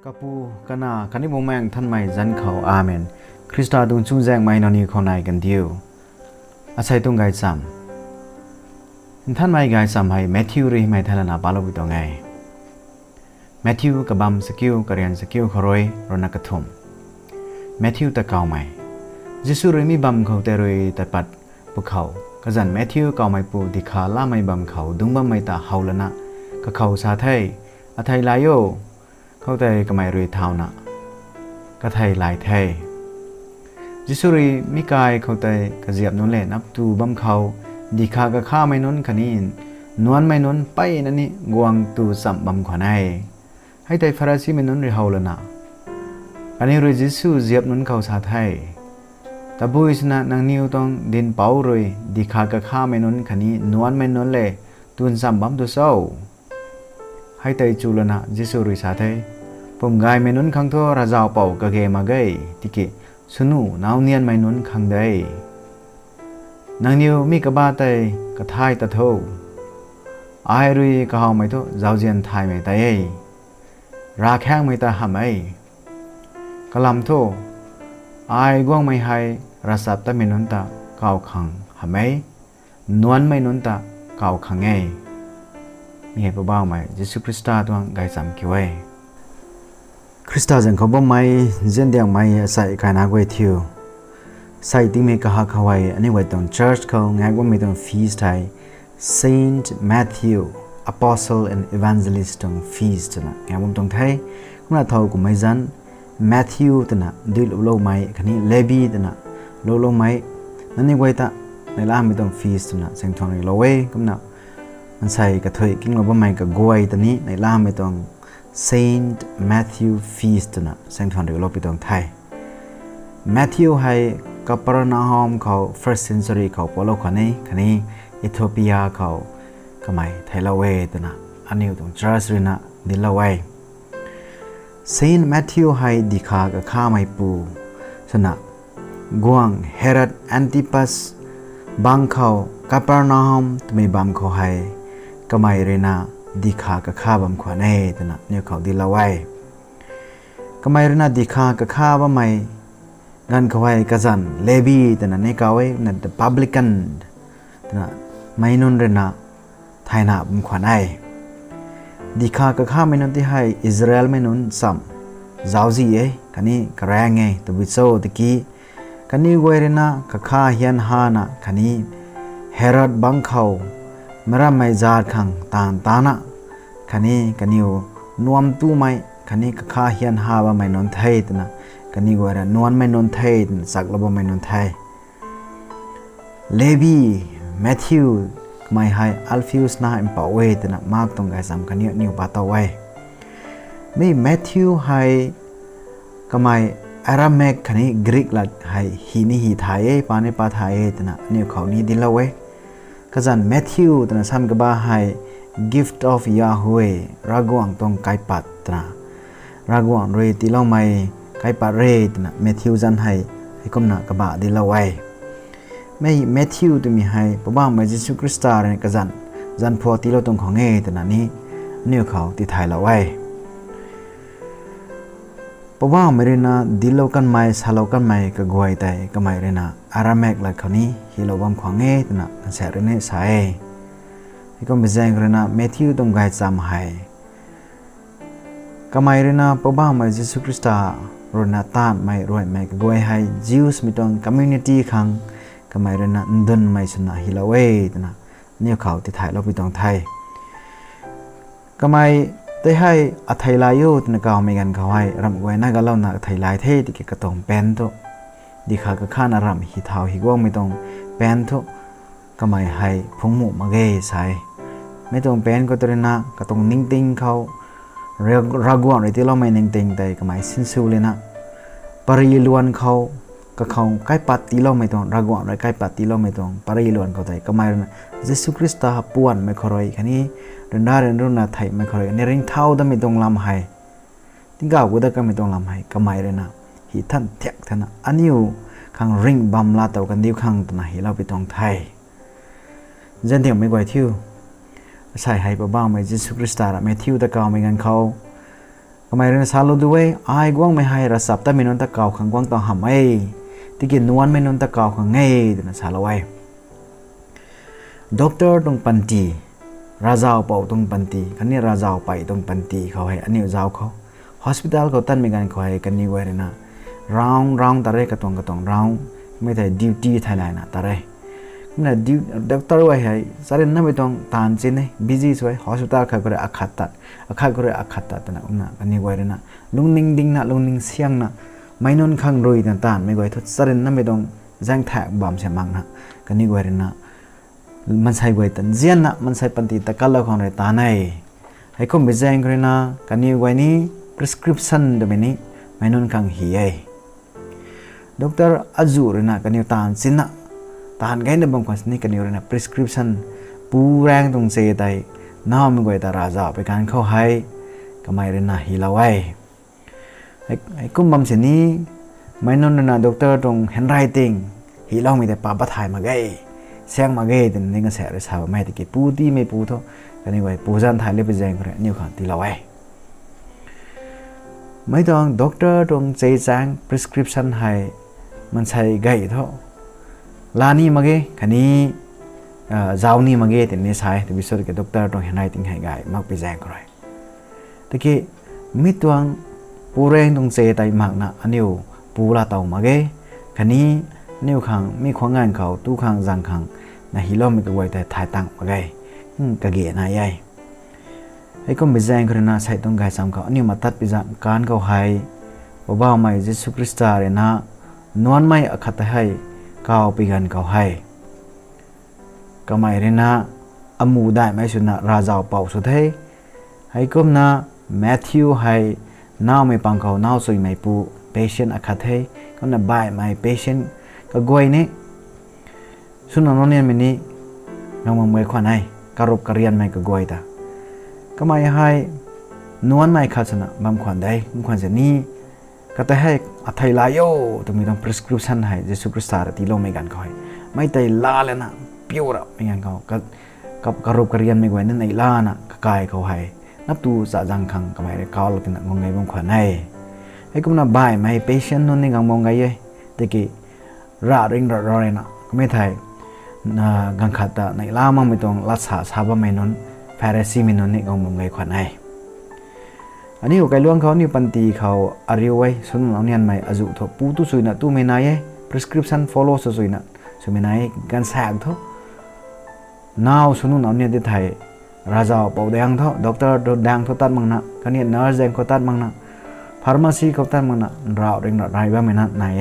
kapu kana kani momang than mai jan khau amen Krista dung chung jang mai noni khonai kan diu asai tung gai sam than mai gai sam hai Matthew ri mai thalana palo bi to ngai Matthew kabam skill karian skill khoroi rona kathum Matthew ta kaw mai Jisu ri mi bam khau te roi ta pat pu khau kajan Matthew kaw mai pu dikha la mai bam khau dung bam mai ta haulana ka khau sa thai athai la yo khau te ka mai roi thau na ka thai lai thai Jisu ri mi kai khau te ka jiap non le nap tu bam khau dikha ka kha mai non khanin nuan mai non pai na ni guang tu sam bam khonai hai tai pharasi mai non ri haulana ani roi Jisu jiap non khau sa thai tabui sna nang niu tong din pau roi dikha ka kha mai non khani nuan mai non le tun sam bam tu sau hai tai chulana Jisu ri sa thai pom gai mai non khang tho ra jaw pau ka ge ma gai tiki sunu naw nian mai non khang dai nang niu mi ka ba tai ka thai ta tho ai rui ka haw mai tho jaw jian thai mai tai ei ra khang mai ta ham ei kalam tho ai guang mai hai rasap ta mai non ta kaw khang ham ei nuan mai non ta kaw khang ei mi pa ba mai Jisu Krista tuang gai sam ki wei Krista jeng ko bom mai jen diang mai sai kai na gwe thiu sai ti me ka ha khawai ani wai ton church ko ngai go me ton feast hai Saint Matthew Apostle and Evangelist tong feast na ngai bom tong thai kuma thau ku mai jan Matthew tana dil lo mai khani Levi tana lo mai nani gwe ta nai la me tong feast na seng thong ri lo we kumna an sai ka thoi king lo bom mai ka goi tani nai la me tong Saint Matthew feast na seng thong ri lo pi tong thai Matthew hai Capernaum khau first century khau polo khani Ethiopia khau kamai thaila we tana aniu tong church rina dilawai Saint Matthew hai dikha ka kha mai pu sana guang Herod Antipas bang khau Capernaum tmei bam khau hai kamai rina dikha ka kha bam khwane tana niu khau dilawai kamai rina dikha ka kha ba mai gan khawai kazan Levi tana ne kawai na the publican tana mainon rena thaina bum khwanai dikha ka kha mainon ti hai Israel mainon sam zawji e kani karang e to biso tiki kani goirena ka kha hian hana kani Herod bangkhau mara mai jar khang tan tana kani kaniu nuam tu mai kani ka kha hian ha ba mainon thai tana kani goira nuan mainon thai sakloba mainon thai Levi Matthew mai hai Alphaeus na empawe tana mark tong gai sam kani new patawai me Matthew hai kamai Aramaic kani Greek la hai hini hi thai pane pa thai tana new khawni dilawe kazan Matthew tana sam ga ba hai gift of Yahweh ragwang tong kai pat tana ragwang re tilaw mai kai pa re tana Matthew jan hai komna ka ba dilawai mai Matthew tu mi hai pabang mai Jisu Krista ren kazan jan pho ti lo tong khonge tana ni niu khau ti thai lawai pabang merina dilo kan mai salo kan mai ka goi tai ka mai rena Aramaic la khani hilo bam khonge tana sa rene sai ikom bezang rena Matthew tong gai cham hai ka mai rena pabang mai Jisu Krista rona tan mai roi mai ka goi hai Jews mitong community khang kamai rena ndon mai suna hilawe tana niu khau ti thai lo pi tong thai kamai te hai athai la yo tna ka me gan khawai ram goi na ga lo na thai lai the ti ki ka tong pen to dikha ka khana ram hi thau hi gong mi tong pen to kamai hai phungmu ma ge sai me tong pen ko trena ka tong ning ting khau ragwa ri ti lo mai ning ting tai kamai sin su le na pari luan khau ka khau kai pat ti lo mai tong ragwa rai kai pat ti lo mai tong pari luan ko tai kamai na Jesu Krista puan me khoroi khani renda ren runa thai me khoroi ne ring thau da mi tong lam hai tinga gu da ka mi tong lam hai kamai rena hi than thek thana aniu khang ring bam la taw kan diu khang tana hi lo pi tong thai jan diam me goi thiu sai hai ba ba mai Jesu Krista ra Matthew da ka me gan khau ก็ไม่เรื่องสาลด้วยไอ้กวางไม่ให้ระสับแต่ไม่นนตะเก่าขังกวางต้องหำไอ้ที่กินนวลไม่นนตะเก่าขังไงเดี๋ยวนะสาลไว้ด็อกเตอร์ตรงปันตีราชาเป่าตรงปันตีคันนี้ราชาไปตรงปันตีเขาให้อันนี้เจ้าเขาฮอสพิทอลเขาตั้งมีการเขาให้กันนี้ไว้เลยนะround ตาเร่กระตอง round ไม่ได้ดิวตี้ไทยไลน์นะตาเร่นะดิวด็อกเตอร์ไว้ให้สารนั้นไม่ต้องตานเจนเลยบิซี่สวยฮอสพิทอลเขาก็เลยอาขัดตัดนะกันนี้ไว้เลยนะลุงนิ่งดิ้งนะลุงนิ่งเสียงนะไม่นนข้างรวยต่างๆไม่ไว้ทุกสารนั้นไม่ต้องแจ้งแท็กบอมเสียมังนะกันนี้ไว้เลยนะมันใช้ไว้ตันเจียนนะมันใช้ปันติตะกัลของเราตาในให้คนไปแจ้งกันนะกันนี้ไว้นี้ prescription เดี๋ยวนี้ไม่นนข้างเฮียด็อกเตอร์อาจูเรนะกันนี้ตานสินะตานไงเนี่ยบางคนนี่กันนี้เรนะ prescription ปูแรงตรงเซตัยน้าไม่ไว้ตาราจาไปการเข้าให้ก็ไม่เรนะฮีลาไว้ให้กุมบัมเสนี้ไม่นนนะด็อกเตอร์ตรง handwriting ฮีลามีแต่ปาปะถ่ายมาไงเสียงมาเกยแต่นี่ก็เสียเลยสาวไม่ติดกี่ปูที่ไม่ปูเท่ากันนี่ไว้ปูจันทายเล็บแจงก็ได้นิ้วขันตีละไว้ไม่ต้องด็อกเตอร์ตรงใจแจ้ง prescription ให้มันใช้เกยเท่าลานี่มาเกยคันนี้เจ้านี่มาเกยแต่นี่ใช้แต่วิสุทธิ์กับด็อกเตอร์ตรงเห็นไรติงให้เกยมักไปแจ้งก็ได้แต่กี้มิตรวังปูเร่งตรงใจไตมากนะอันนี้ปูลาเต่ามาเกยคันนี้นิ้วขังมีความงานเขาตู้ขังจังขังนะฮิโลมีกระไว้แต่ถ่ายตั้งมาไงกระเกะนายใหญ่ไอ้ก็ไม่แจ้งคนน่าใช้ต้องการสามเขาอันนี้มาตัดไปจากการเขาให้บ่าวไม่เยซูคริสต์เลยนะนวลไม่อคัตให้ก้าวไปกันเขาให้ก็ไม่เลยนะอมูได้ไม่สุนัขราชาเป่าสุดท้ายไอ้ก็นะแมทธิวให้น้าไม่ปังเขาน้าสวยไม่ปูเพชนอคัตให้ก็นะบ่ายไม่เพชนก็กวยนี่สุนัขน้องเนี่ยมันนี่น้องมวยขวัญให้การรบการเรียนไม่ก็กวยตาก็ไม่ให้นวลไม่ขาดสนะบางขวัญได้บางขวัญเสนี่ก็แต่ให้อัธยาโยต้องมีต้อง prescription ให้เยซูคริสต์ที่ลงไม่กันคอยไม่แต่ลาเลยนะเปียวระไม่งั้นเขาก็กับการรบการเรียนไม่กวยนั่นในลานะก็กายเขาให้นับตูสะจังคังก็ไม่ได้เขาเราเป็นงงไงบางขวัญให้ก็น่าบ่ายไม่ patient นั่นนี่กังมองไงยัยแต่กี้ราเริงรอเลยนะก็ไม่ไทยกังขัดในล่ามั่งไม่ต้องรักษาชาวบ้านไม่นนแฟร์ซีไม่นนนี่ก็มึงไงขวัญให้อันนี้หัวใจล่วงเขานี่ปันตีเขาอาริวไว้ส่วนเราเนี่ยไม่อาจุทปูตุสุยนะตู้ไม่นาย prescription follow สุยนะสุยไม่นายการแสกเท่าน่าส่วนเราเนี่ยที่ไทยราชาเป่าแดงเท่าด็อกเตอร์แดงเขาตัดมังนะกันเนี่ยเนอร์แดงเขาตัดมังนะฟาร์มาซีเขาตัดมังนะเราเร่งรายว่าไม่นั่นนาย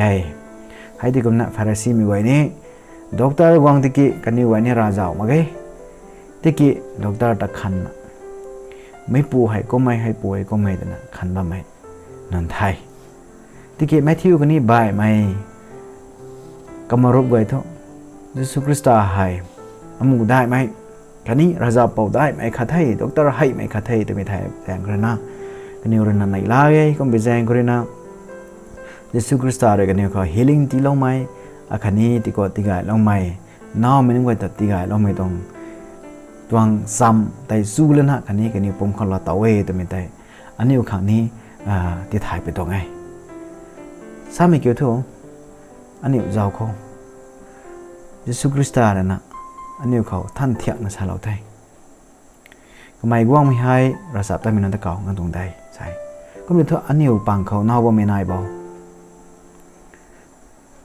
ให้ที่คุณนะฟาริสีมีไว้นี่ด็อกเตอร์วางที่กี้กันนี่ไว้นี่ราชามาไงที่กี้ด็อกเตอร์ตะขันไม่ปูให้ก็ไม่ให้ปูให้ก็ไม่แต่นะขันบ้าไม่นั่นไทยที่กี้แมทธิวกันนี่บ่ายไม่ก็มารบไว้เท่าเยซูคริสต์ให้อามูได้ไหมกันนี่ราชาเป่าได้ไหมขัดให้ด็อกเตอร์ให้ไหมขัดให้แต่ไม่ไทยแจงกันนะกันนี่เรื่องนั้นไหนล่ะไงก็ไม่แจงกันนะเยซูคริสต์อะไรกันเนี่ยเขา healing ที่เราไม่อาคานี้ที่ก็ที่ไงเราไม่น้าไม่นึกว่าแต่ที่ไงเราไม่ต้องตวงซ้ำแต่สู้เลยนะคันนี้กันนี่ผมคนละตัวเวแต่ไม่ได้อันนี้ครั้งนี้ที่ถ่ายไปตัวไงซ้ำไม่เกี่ยวกับอันนี้เจ้าเขาเยซูคริสต์อะไรนะอันนี้เขาท่านเทียงนะชาเราไทยก็ไม่ว่างไม่ให้รักษาแต่ไม่นานตะเก่ากันตรงใดใช่ก็มีเท่าอันนี้ปังเขาน้าว่าไม่นายเบา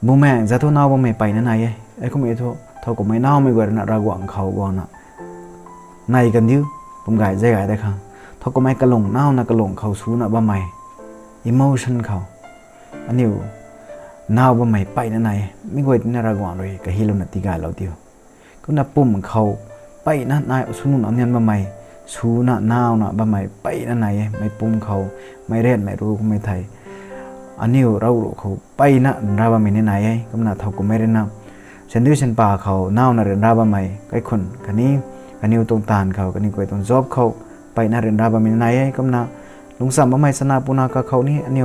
บุแม่จะทุ่นเอาบุแม่ไปนั่นไงไอ้ก็ไม่ทุ่เท่ากับไม่น่าไม่กว่าน่ะรากวังเขากว่าน่ะในกันดิ้วผมไก่ใจไก่ได้ค่ะเท่ากับไม่กระหลงน่าน่ะกระหลงเขาสู้น่ะบ้าไม่ emotion เขาอันนี้น่าบ้าไม่ไปนั่นไงไม่กว่าน่ะรากวังเลยก็ฮิโลนัดที่ไก่เราเดียวก็น่ะปุ่มเขาไปนั่นนายสู้นู่นเอาเนี่ยบ้าไม่สู้น่ะน่าน่ะบ้าไม่ไปนั่นไงไม่ปุ่มเขาไม่เรียนไม่รู้ไม่ไทยอันนี้เราเขาไปนะราบะไม่ในไหนก็มันเท่ากับไม่ได้นะฉันดูฉันป่าเขาเน่านะเรียนราบะไม่ใกล้คนกันนี้ตรงตานเขากันนี้ก็ตรงจอบเขาไปนะเรียนราบะไม่ในไหนก็มันลุงสามบะไม่สนาปุนากับเขานี่อันนี้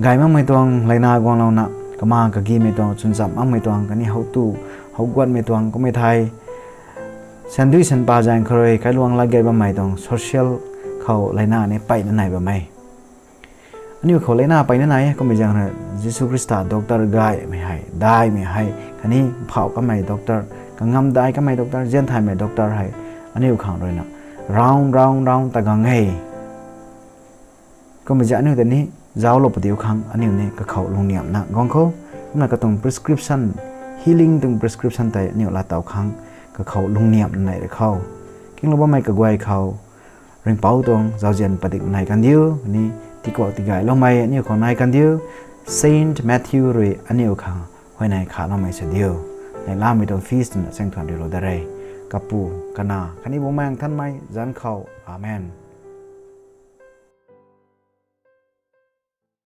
ไก่มั่งไม่ตรงไหลนากวางเรานะก็มากับกีไม่ตรงจุนสามมั่งไม่ตรงกันนี้เขาตู้เขากวดไม่ตรงก็ไม่ไทยฉันดูฉันป่าใจเคยใกล้ลวงละเกยบะไม่ตรงโซเชียลเขาไหลนาเนี่ยไปนั่นไหนบะไม่ อันนี้เขาเลยหน้าไปนั่นไหนก็ไม่จังนะยิสุคริสต์ด็อกเตอร์กายไม่ให้ได้ไม่ให้คันนี้เผาก็ไม่ด็อกเตอร์กังงำได้ก็ไม่ด็อกเตอร์เจนไทยไม่ด็อกเตอร์ให้อันนี้ขังด้วยนะround ตะกังให้ก็ไม่จังนี่แต่นี้เจ้าลบเดียวขังอันนี้เนี่ยก็เขาลงเนี่ยนะกองเขามันก็ต้อง prescription healing ต้อง prescription แต่เนี่ยละเต่าขังก็เขาลงเนี่ยไหนเขากินลบว่าไม่ก็ไว้เขาเร่งเป้าตรงเจ้าเจนปฏิบัติไหนกันเดียวนี่ที่กว่าที่ไกลลงไม่นี่ของนายกันเดียว Saint Matthew เรอันนี้ขังไว้ในขาลงไม่เสียเดียวในลามิตรฟีสต์เส้นทางเดียวได้กับปูกันนาคันนี้บ่แมงท่านไม่จันเขาอาเมน